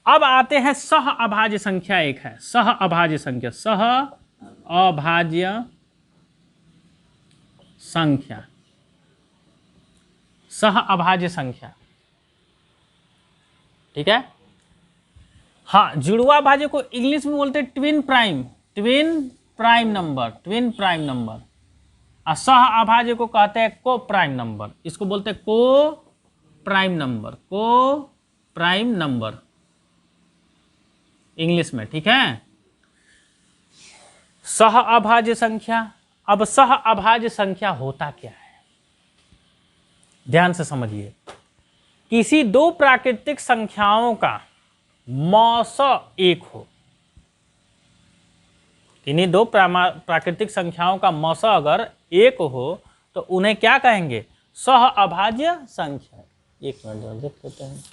अब आते हैं सह अभाज्य संख्या। एक है सह अभाज्य संख्या, सह अभाज्य संख्या, सह अभाज्य संख्या, ठीक है। हाँ, जुड़वा भाज्य को इंग्लिश में बोलते हैं twin prime, twin prime number, twin prime number. और सह अभाज्य को कहते हैं को प्राइम नंबर, इसको बोलते हैं को प्राइम नंबर, को प्राइम नंबर इंग्लिश में, ठीक है। सह अभाज्य संख्या। अब सह अभाज्य संख्या होता क्या है, ध्यान से समझिए। किसी दो प्राकृतिक संख्याओं का मौस एक हो, किन्हीं दो प्राकृतिक संख्याओं का मौस अगर एक हो तो उन्हें क्या कहेंगे, सह अभाज्य संख्या। एक मिनट देख लेते हैं।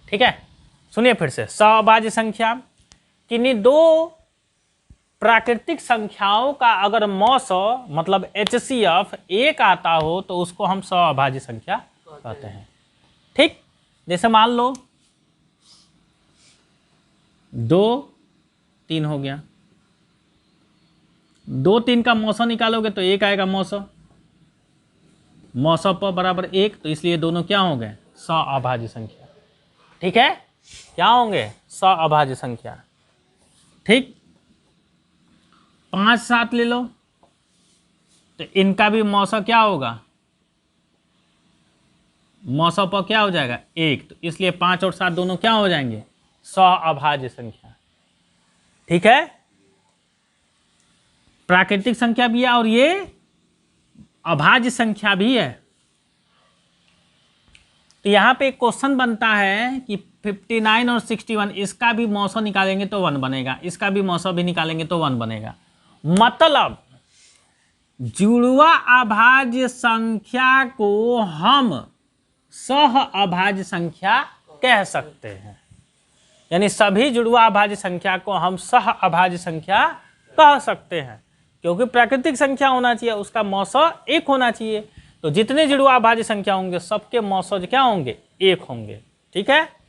ठीक है, सुनिए फिर से। सह अभाज्य संख्या, किन्हीं दो प्राकृतिक संख्याओं का अगर मौस मतलब HCF एक आता हो तो उसको हम सह अभाज्य संख्या कहते हैं, ठीक। जैसे मान लो 2 3 हो गया, 2 3 का मौसा निकालोगे तो 1 आएगा मौसा, मौसा प बराबर 1, तो इसलिए दोनों क्या होंगे, सह अभाज्य संख्या, ठीक है। क्या होंगे, सह अभाज्य संख्या, ठीक। 5 7 ले लो तो इनका भी मौसा क्या होगा, मौसा पर क्या हो जाएगा 1, तो इसलिए 5 और 7 दोनों क्या हो जाएंगे, सह अभाज्य संख्या, ठीक है। प्राकृतिक संख्या भी है और ये अभाज्य संख्या भी है। तो यहां पे एक क्वेश्चन बनता है कि 59 और 61 इसका भी मौसा निकालेंगे तो 1 बनेगा, इसका भी मौसा भी निकालेंगे तो 1 बनेगा। मतलब जुड़वा अभाज्य संख्या को हम सह अभाज्य संख्या कह सकते हैं, यानी सभी जुड़वा अभाज्य संख्या को हम सह अभाज्य संख्या कह सकते हैं, क्योंकि प्राकृतिक संख्या होना चाहिए, उसका मौसा 1 होना चाहिए। तो जितने जुड़वा अभाज्य संख्या होंगे सबके मौसा क्या होंगे, 1 होंगे, ठीक है।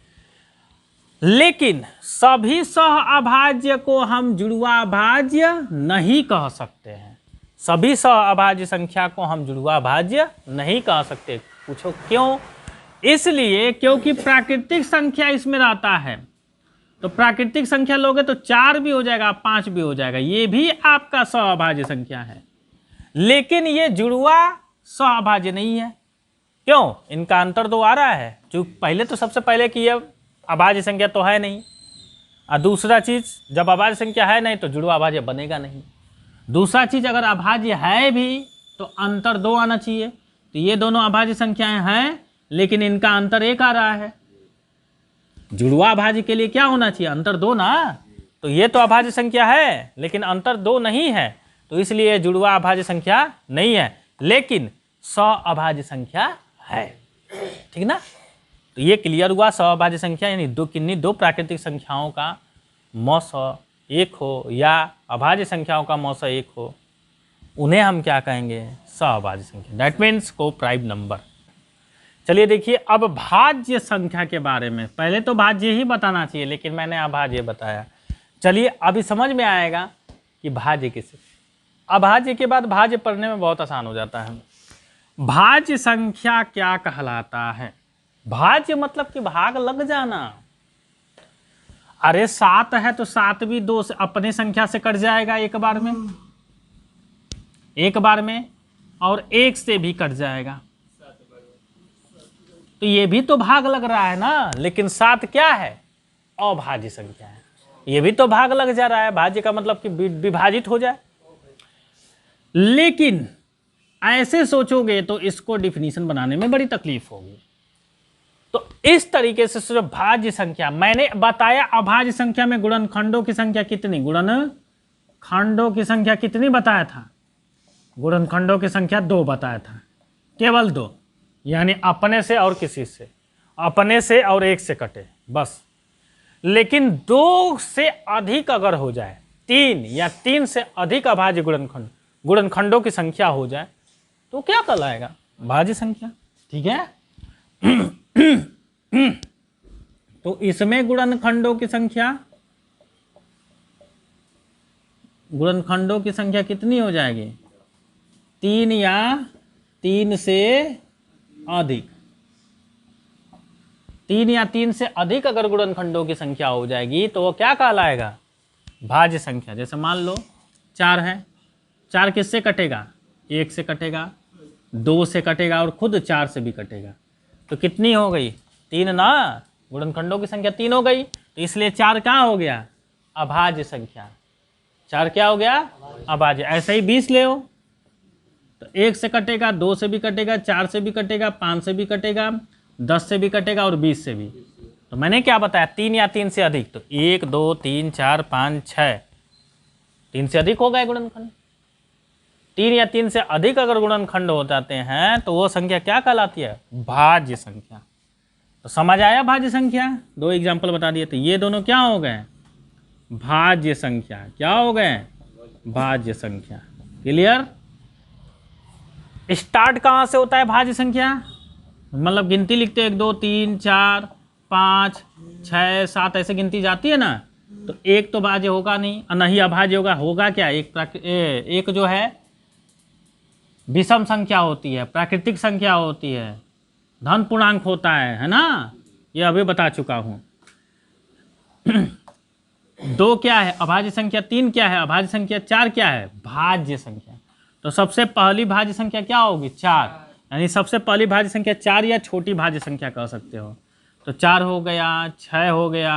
लेकिन सभी सह अभाज्य को हम जुड़वा अभाज्य नहीं कह सकते हैं, सभी सह अभाज्य संख्या को हम जुड़वा अभाज्य नहीं कह सकते। पूछो क्यों, इसलिए क्योंकि प्राकृतिक संख्या इसमें रहता है, तो प्राकृतिक संख्या लोगे तो 4 भी हो जाएगा, 5 भी हो जाएगा, ये भी आपका सह अभाज्य संख्या है। लेकिन ये जुड़वा सह अभाज्य नहीं है, क्यों, इनका अंतर 2 आ रहा है। जो पहले तो सबसे पहले कि ये अभाज्य संख्या तो है नहीं, और दूसरा चीज जब अभाज्य संख्या है नहीं तो जुड़वा अभाज्य बनेगा नहीं। दूसरा चीज अगर अभाज्य है भी तो अंतर 2 आना चाहिए, तो ये दोनों अभाज्य संख्याएं हैं लेकिन इनका अंतर 1 आ रहा है। जुड़वा अभाज्य के लिए क्या होना चाहिए, अंतर 2 ना। तो ये तो अभाज्य संख्या है लेकिन अंतर 2 नहीं है, तो इसलिए जुड़वा अभाज्य संख्या नहीं है, लेकिन सह अभाज्य संख्या है, ठीक ना। तो ये क्लियर हुआ, सह अभाज्य संख्या यानी किन्हीं दो प्राकृतिक संख्याओं का मौसा 1 हो या अभाज्य संख्याओं का मौसा 1 हो, उन्हें हम क्या कहेंगे, सह अभाज्य संख्या, दैट मीन्स को प्राइम नंबर। चलिए देखिए अब भाज्य संख्या के बारे में। पहले तो भाज्य ही बताना चाहिए लेकिन मैंने अभाज्य बताया। चलिए अभी समझ में आएगा कि भाज्य किसे। अभाज्य के बाद भाज्य पढ़ने में बहुत आसान हो जाता है। भाज्य संख्या क्या कहलाता है, भाज्य मतलब कि भाग लग जाना। अरे 7 है तो 7 भी 2 से अपने संख्या से कट जाएगा एक बार में, और 1 से भी कट जाएगा, तो ये भी तो भाग लग रहा है ना। लेकिन 7 क्या है, अभाज्य संख्या है, ये भी तो भाग लग जा रहा है। भाज्य का मतलब कि विभाजित हो जाए। लेकिन ऐसे सोचोगे तो इसको डिफिनीशन बनाने में बड़ी तकलीफ होगी। तो इस तरीके से सिर्फ भाज्य संख्या मैंने बताया। अभाज्य संख्या में गुणनखंडों की संख्या कितनी, गुणनखंडों की संख्या कितनी बताया था, गुणनखंडों की संख्या 2 बताया था, केवल 2, यानी अपने से और किसी से, अपने से और 1 से कटे बस। लेकिन 2 से अधिक अगर हो जाए, 3 या 3 से अधिक अभाज्य गुणनखंडों की संख्या हो जाए तो क्या कहलाएगा? भाज्य संख्या। ठीक है। तो इसमें गुणनखंडों की संख्या कितनी हो जाएगी? 3 या 3 से अधिक। 3 या 3 से अधिक अगर गुणनखंडों की संख्या हो जाएगी तो वो क्या कहलाएगा? भाज्य संख्या। जैसे मान लो 4 है, 4 किससे कटेगा? 1 से कटेगा, 2 से कटेगा और खुद 4 से भी कटेगा। तो कितनी हो गई? 3 ना, गुणनखंडों की संख्या 3 हो गई। तो इसलिए 4 कहाँ हो गया? अभाज्य संख्या। 4 क्या हो गया? अभाज्य। ऐसे ही 20 ले हो तो 1 से कटेगा, 2 से भी कटेगा, 4 से भी कटेगा, 5 से भी कटेगा, 10 से भी कटेगा और 20 से भी। तो मैंने क्या बताया? 3 या 3 से अधिक। तो 1 2 3 4 5 6, 3 से अधिक हो गए गुणनखंड। 3 या 3 से अधिक अगर गुणनखंड हो जाते हैं तो वो संख्या क्या कहलाती है? भाज्य संख्या। तो समझ आया भाज्य संख्या? 2 एग्जाम्पल बता दिए। तो ये दोनों क्या हो गए? भाज्य संख्या। क्या हो गए? भाज्य संख्या। क्लियर? स्टार्ट कहाँ से होता है भाज्य संख्या? मतलब गिनती लिखते हैं 1 2 3 4 5 6 7 ऐसे गिनती जाती है ना, तो एक तो भाज्य होगा नहीं, नहीं अभाज्य होगा। होगा क्या? एक जो है विषम संख्या होती है, प्राकृतिक संख्या होती है, धन पूर्णांक होता है ना? ये अभी बता चुका हूं। 2 क्या है? अभाज्य संख्या। 3 क्या है? अभाज्य संख्या। 4 क्या है? भाज्य संख्या। तो सबसे पहली भाज्य संख्या क्या होगी? 4। यानी सबसे पहली भाज्य संख्या 4 या छोटी भाज्य संख्या कह सकते हो। तो 4 हो गया, 6 हो गया,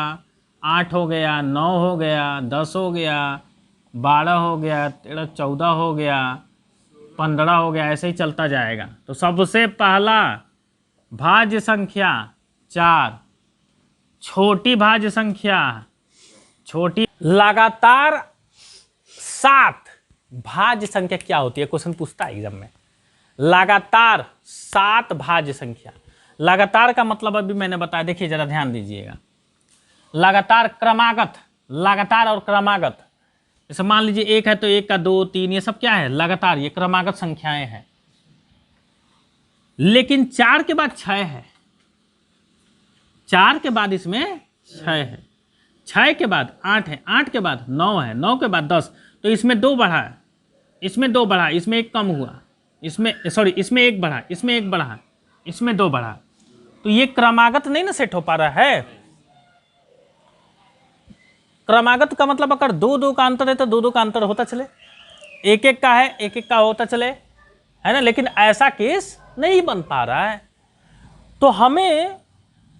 8 हो गया, 9 हो गया, 10 हो गया, 12 हो गया, 13 14 हो गया, 15 हो गया, ऐसे ही चलता जाएगा। तो सबसे पहला भाज्य संख्या 4, छोटी भाज्य संख्या छोटी। लगातार 7 भाज्य संख्या क्या होती है? क्वेश्चन पूछता है एग्जाम में। लगातार 7 भाज्य संख्या। लगातार का मतलब अभी मैंने बताया, देखिए जरा ध्यान दीजिएगा। लगातार, क्रमागत, लगातार और क्रमागत। जैसे मान लीजिए 1 है तो 1 का 2 3 ये सब क्या है? लगातार, ये क्रमागत संख्याएं हैं। लेकिन 4 के बाद 6 है, 4 के बाद इसमें 6 है, 6 के बाद 8 है, 8 के बाद 9 है, 9 के बाद 10। तो इसमें 2 बढ़ा, इसमें 2 बढ़ा, इसमें 1 कम हुआ, इसमें सॉरी इसमें 1 बढ़ा, इसमें 1 बढ़ा, इसमें 2 बढ़ा। तो ये क्रमागत नहीं ना सेट हो पा रहा है। क्रमागत का मतलब अगर 2 2 का अंतर है तो 2 2 का अंतर होता चले, 1 1 का है 1 1 का होता चले, है ना? लेकिन ऐसा केस नहीं बन पा रहा है। तो हमें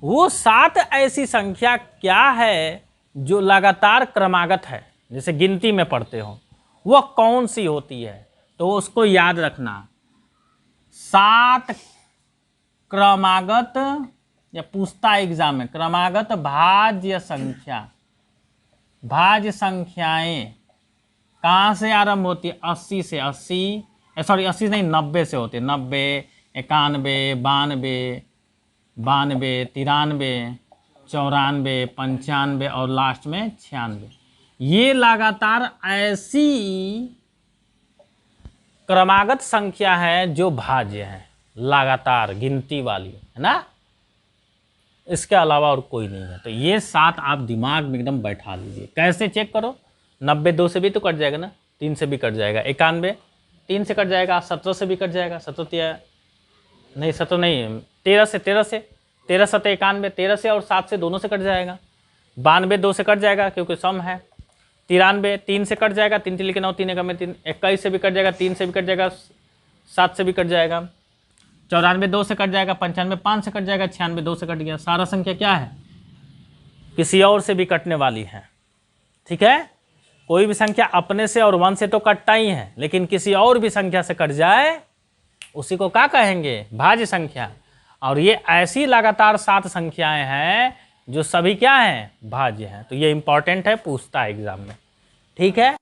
वो 7 ऐसी संख्या क्या है जो लगातार क्रमागत है, जैसे गिनती में पढ़ते हो, वो कौन सी होती है? तो उसको याद रखना। 7 क्रमागत, या पूछता एग्जाम में, क्रमागत भाज्य संख्या। भाज्य संख्याएं कहाँ से आरंभ होती है? 80 से। 80 नहीं, 90 से होती है। 90, 91, 92, 92, 93, 94, 95 और लास्ट में 96। ये लगातार ऐसी क्रमागत संख्या है जो भाज्य है, लगातार गिनती वाली, है ना? इसके अलावा और कोई नहीं है। तो ये 7 आप दिमाग में एकदम बैठा लीजिए। कैसे चेक करो? 90 2 से भी तो कट जाएगा ना, 3 से भी कट जाएगा। 91 3 से कट जाएगा, 17 से भी कट जाएगा, 17 नहीं 17 नहीं 13 से 13 से 13 7 91, 13 से और 7 से दोनों से कट जाएगा। 92 2 से कट जाएगा क्योंकि सम है। 93 3 से कट जाएगा, 3 3 9 3 1 3, 21 से भी कट जाएगा, 3 से भी कट जाएगा, 7 से भी कट जाएगा। 94 2 से कट जाएगा, 95 5 से कट जाएगा, 96 2 से कट गया। सारा संख्या क्या है? किसी और से भी कटने वाली है। ठीक है? कोई भी संख्या अपने से और 1 से तो कटता ही है, लेकिन किसी और भी संख्या से कट जाए उसी को क्या कहेंगे? भाज्य संख्या। और ये ऐसी लगातार 7 संख्याएं हैं जो सभी क्या हैं? भाज्य हैं। तो ये इंपॉर्टेंट है, पूछता है एग्जाम में। ठीक है।